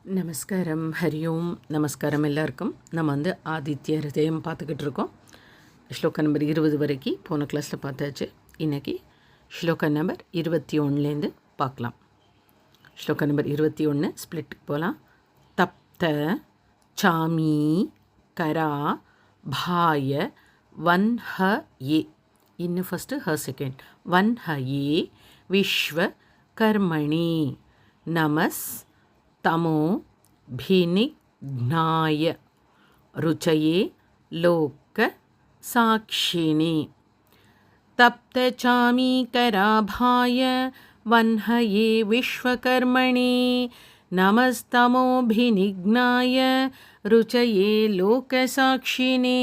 நமஸ்காரம், ஹரி ஓம். நமஸ்காரம் எல்லாருக்கும். நம்ம ஆதித்ய ஹிருதயம் பார்த்துக்கிட்டு இருக்கோம். ஸ்லோகா நம்பர் 20 வரைக்கும் போன கிளாஸில் பார்த்தாச்சு. இன்றைக்கி ஸ்லோகா நம்பர் 21லேருந்து பார்க்கலாம். ஸ்லோகா நம்பர் 21 ஸ்பிளிட்டுக்கு போகலாம். தப்த சாமி கரா பாய வன்ஹ ஏ. இன்னும் ஃபஸ்ட்டு ஹ செகண்ட். வன்ஹ ஏ விஸ்வ கர்மணி நமஸ் तमो भिनिघ्नाय रुचये लोक साक्षिणे तप्तचामीकराभाय वह्नये विश्वकर्मणे नमस्तमोभिनिघ्नाय रुचये लोकसाक्षिणे.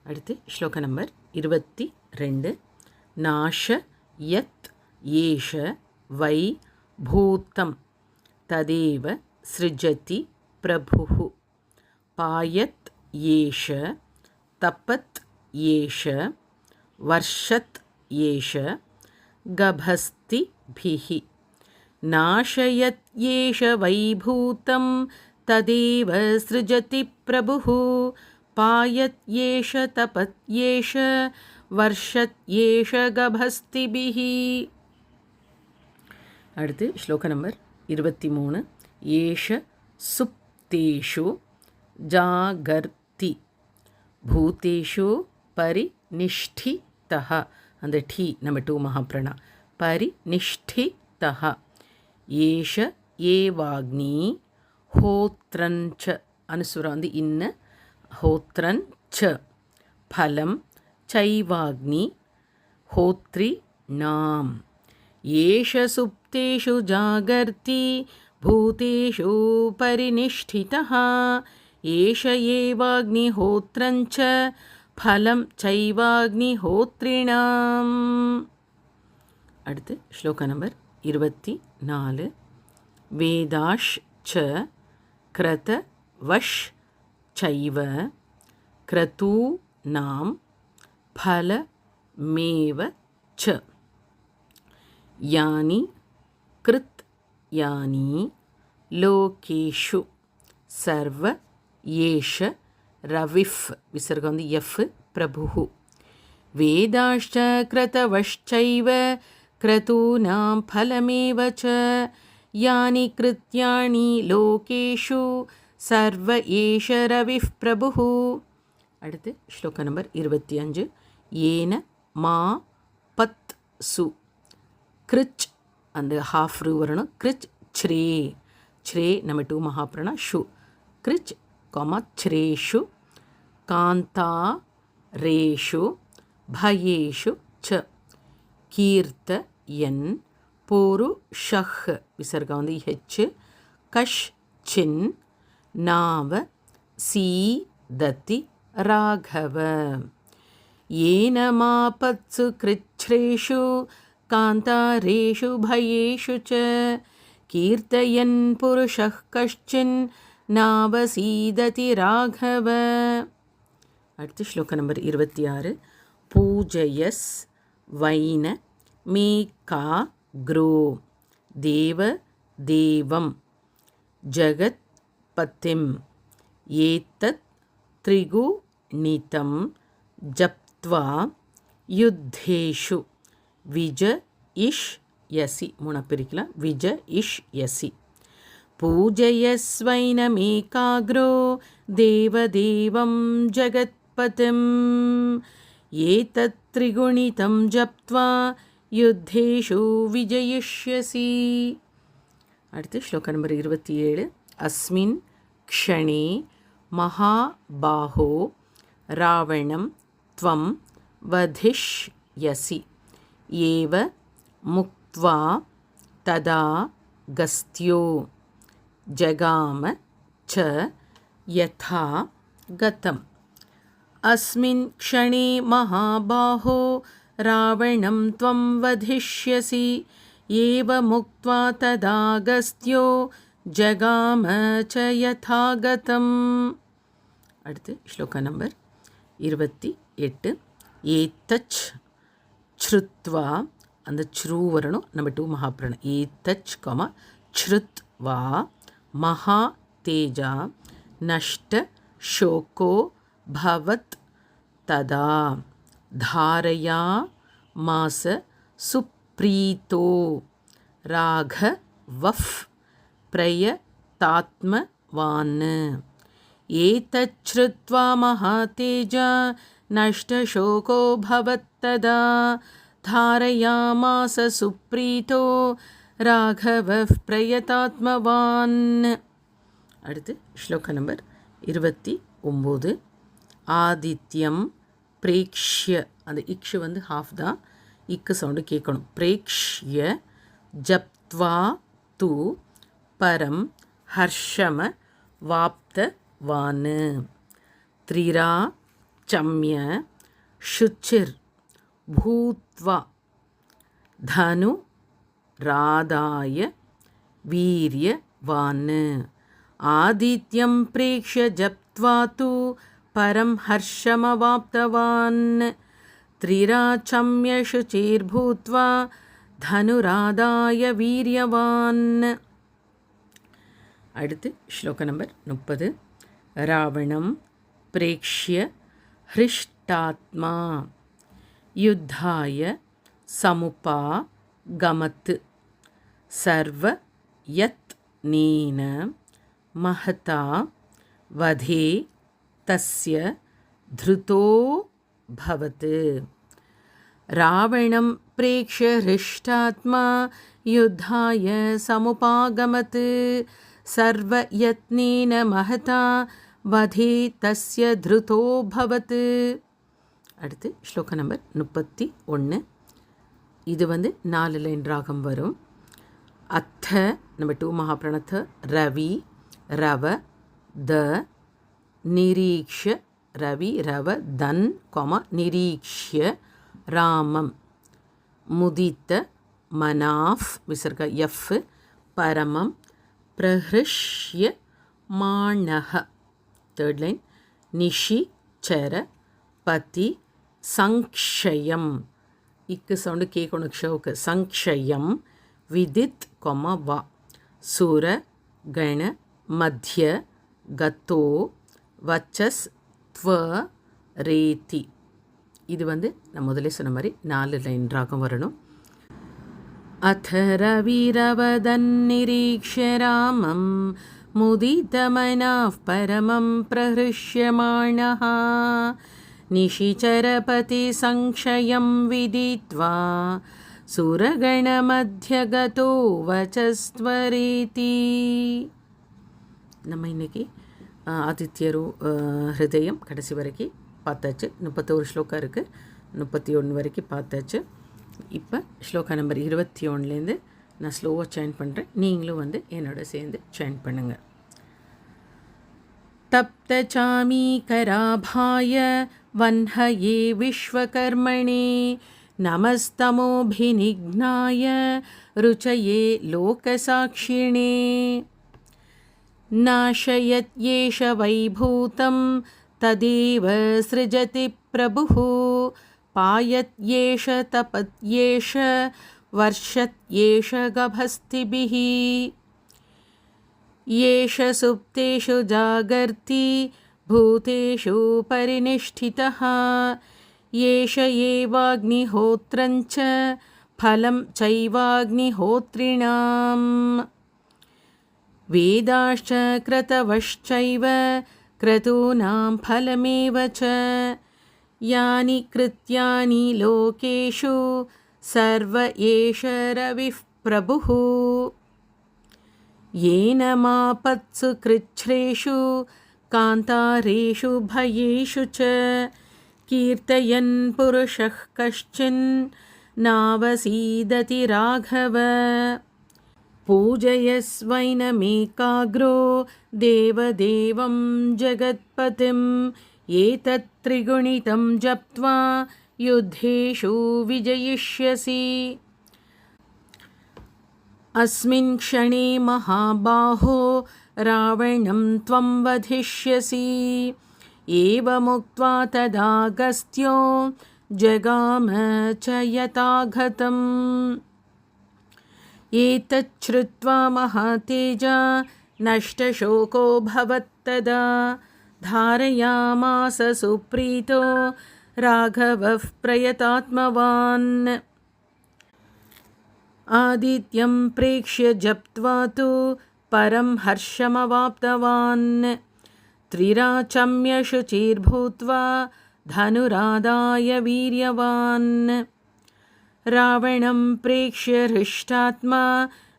அடுத்து ஸ்லோக நம்பர் 22. நாஷ யத் ஏஷ வை பூதம் तदेव सृजति प्रभुः पायत् येष तपत् येष वर्षत् येष गभस्तिभिः नाशयत् येष वैभूतं तदेव सृजति प्रभुः पायत् येष तपत् येष वर्षत् येष गभस्तिभिः. அடுத்து ஸ்லோக நம்பர் 23. ஏஷ சுப்தேஷு ஜாகர்த்தி பூதேஷு பரிநிஷ்டிதஹ. அந்த டி நம்ம 2 மகாப்ரணா. பரிநிஷ்டிதஹ. ஏஷ ஏவாக்னி ஹோத்ரஞ்ச அனுசுரம் இன்ன ஹோத்ரஞ்ச பலம் சைவாக்னி ஹோத்ரி நாம். ஏஷ சுப்தேஷு ஜாகர்த்தி பூதேஷு பரிநிஷ்டிதஹ. ஏஷ ஏவாக்னிஹோத்ரஞ்ச பலம் சைவாக்னிஹோத்ரிணாம். அடுத்து ஸ்லோக நம்பர் 24. வேதாஷ் ச கிரத வஷ் சைவ கிரதூநாம் பலமேவ ச. யானி கிருத் யானி லோகேஷு சர்வ ஏஷ ரவிஃப் விசர்கம் எஃப் பிரபு. வேதாஷ்ட கிருதவஷ்சைவ கிரதூநாம் பலமேவ ச. யானி கிருத்யானி லோகேஷு சர்வ ஏஷ ரவிஃப் பிரபு. அடுத்து ஸ்லோக நம்பர் 25. ஏன மா பத் சு கிருச் அந்த ஹாஃப் ரூ வரணும். கிருச் ச்ரே. ச்ரே நம்ம 2 மகாப்ரணா. ஷு கிருச் ச்ரேஷு காந்தா ரேஷு பயேஷு ச. கீர்த்த என் புருஷஹ் விசர்கம் ஹெச் கஷ் சின் நாவ சீததி ராகவ. ஏன மாபத்சு கிருச்ச்ரேஷு காந்தாரேஷு பயேஷு ச. கீர்த்தயன் புருஷः கஷ்சின் நாவசீததி ராகவ. அடுத்து ஸ்லோக நம்பர் 26. பூஜயஸ் வைன மேகா க்ரோ தேவ தேவம் ஜகத் பதிம் ஏதத் த்ரிகுணிதம் ஜப்த்வா யுத்தேஷு விஜ இஷ் யசி. 3 பிரிக்கலாம். விஜ இஷ் யசி. பூஜயஸ்வைனமேகாக்ரோ தேவதேவம் ஜகத்பதிம் ஏதத் த்ரிகுணிதம் ஜப்த்வா யுத்தேஷு விஜயிஷ்யசி. அடுத்து ஸ்லோக நம்பர் 27. அஸ்மின் க்ஷணே மகாபாஹோ ராவணம் த்வம் வதிஷ்யசி. ஏவ முக்த்வா ததா கஸ்த்யோ ஜகாம ச யதா கதம். அஸ்மின் க்ஷணே மகாபாஹோ ராவணம் த்வம் வதிஷ்யசி. ஏவ முக்த்வா ததா கஸ்த்யோ ஜகாம ச யதா கதம். அடுத்து ஸ்லோக நம்பர் 28. ஏதச் ஸ்ருத்வா அந்த ச்ரூ வரணும். நம்ம 2 மகாப்ரணம். ஏதச் கமா ஸ்ருத்வா महातेजा नष्टशोको भवत् तदा धारयामास सुप्रीतो राघवः प्रयतात्मवान् एतच्छ्रुत्वा महातेजा नष्टशोको भवत्तदा धारयामास सुप्रीतो राघवः प्रयतात्मवान्. அடுத்து ஸ்லோக நம்பர் 29. ஆதித்யம் பிரேக்ஷ்ய, அந்த இக்ஷு வந்து ஹாஃப் தான், இக்கு சவுண்டு கேட்கணும். பிரேக்ஷ்ய ஜப்த்வா து பரம் ஹர்ஷம வாப்தவான் த்ரிரா சம்ய சுச்சிர் பூத்வா தனு ராதாய வீரியவான். ஆதித்யம் பிரேக்ஷ்ய ஜப்த்வா து பரம் ஹர்ஷமவாப்தவான் த்ரிராச்சம்ய சுச்சிர்பூத்வா தனுராதாய வீரியவான். அடுத்து ஸ்லோக நம்பர் 30. ராவணம் பிரேக்ஷ்ய ஹ்ருஷ்டாத்மா யுத்தாய சமுபாகமத் சர்வ யத்னேன மஹதா வதே தஸ்ய த்ருதோ பவத். ராவணம் பிரேக்ஷ்ய ஹ்ருஷ்டாத்மா யுத்தாய சமுபாகமத் சர்வ யத்னேன மஹதா வதே தஸ்ய த்ருதோ பவத். அடுத்து ஸ்லோக நம்பர் 31. இது வந்து 4 லைன் ராகம் வரும். அத்த நம்பர் 2 மகாபிரணத்த ரவி ரவ த நிரீக்ஷ ரவி ரவ தன் நிரீக்ஷ்ய ராமம் முதித்த மனாஃப் விசர்க எஃப் பரமம் பிரஹ்ருஷ்ய மாணஹ. 3rd லைன் நிஷிச்சர பதி சங்க்ஷயம், இக்கு சவுண்டு கேட்கணும் ஷோக்கு. சங்க்ஷயம் விதித் வா சூர கண மத்திய கத்தோ வச்சஸ் த்வ ரேதி. இது வந்து நான் முதலே சொன்ன மாதிரி 4 லைன் ராகம் வரணும். அத ரவிரவதன் நிரீக்ஷ்ய ராமம் முதிதமனாஃப் பரமம் பிரஹ்ருஷ்யமாணஹ நிஷிச்சரபதி சங்க்ஷயம் விதித்வா சுரகணமத்யகதோ வச்சஸ்த்வரேதி. நம்ம இன்றைக்கி ஆதித்யரு ஹிருதயம் கடைசி வரைக்கும் பார்த்தாச்சு. 31 ஸ்லோகம் இருக்குது, 31 வரைக்கும் பார்த்தாச்சு. இப்போ ஸ்லோகா நம்பர் 21லேருந்து நான் ஸ்லோவாக சேன் பண்ணுறேன், நீங்களும் வந்து என்னோட சேர்ந்து சேன் பண்ணுங்கள். தப்தசாமீகராபாய வன்ஹயே விஸ்வகர்மணே நமஸ்தமோபிநிக்னாய ருச்சயே லோகசாக்ஷிணே நாஷயத் ஏஷ வைபூதம் ததேவ ஸ்ருஜதி பிரபுः பாயத் ஏஷ தபத் ஏஷ வர்ஷத் ஏஷ கபஸ்திபிः ஏஷ சுப்தேஷு ஜாகர்த்தி பூதேஷு பரிநிஷ்டிதः ஏஷ ஏவாக்னிஹோத்ரஞ்ச ஃபலம் சைவாக்னிஹோத்ரிணாம் வேதாश्च க்ரதவश्चैव क्रतूनां फलमेव च यानि कृत्यानि लोकेषु सर्व एष रविः प्रभुः येन मापत्सु कृच्छ्रेषु कान्तारेषु भयेषु च कीर्तयन् पुरुषः कश्चिन् नावसीदति राघव पूजयस्वैनमेकाग्रो देवदेवं जगत्पतिम् एतत् त्रिगुणितं जप्त्वा युद्धेषु विजयिष्यसि अस्मिन् क्षणे महाबाहो रावणं त्वं वधिष्यसि एवमुक्त्वा तदागस्त्यो जगाम च यथागतम् एतच्छ्रुत्वा महातेजा नष्टशोको भवत्तदा धारयामास सुप्रीतो राघवः प्रयतात्मवान् आदित्यं प्रेक्ष्य जप्त्वा तु परं हर्षमवाप्तवान् त्रिराचम्य शुचिर्भूत्वा धनुरादाय वीर्यवान् रावणं प्रेक्ष्य हृष्टात्मा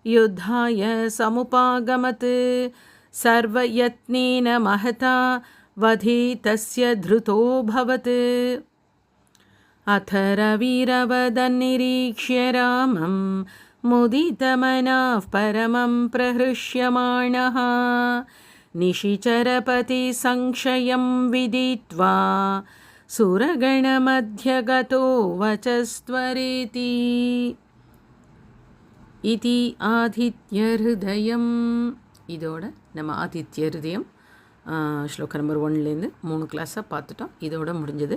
युद्धाय समुपागमत् सर्वयत्नेन महता वधितस्य धृतोऽभवत् अथ रविरवदन्निरीक्ष्य रामं मुदितमनाः परमं प्रहृष्यमाणः निशिचरपतिसंशयं विदित्वा सुरगणमध्यगतो वचस्त्वरेति इति ஆதித்யஹ்ருதயம். இதோட நம்ம ஆதித்யஹ்ருதயம் ஸ்லோகம் நம்பர் 1லேருந்து 3 கிளாஸாக பார்த்துட்டோம். இதோட முடிஞ்சது.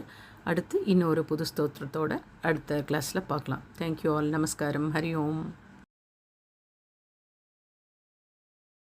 அடுத்து இன்னொரு புது ஸ்தோத்திரத்தோட அடுத்த கிளாஸில் பார்க்கலாம். Thank you all. நமஸ்காரம். ஹரி ஓம்.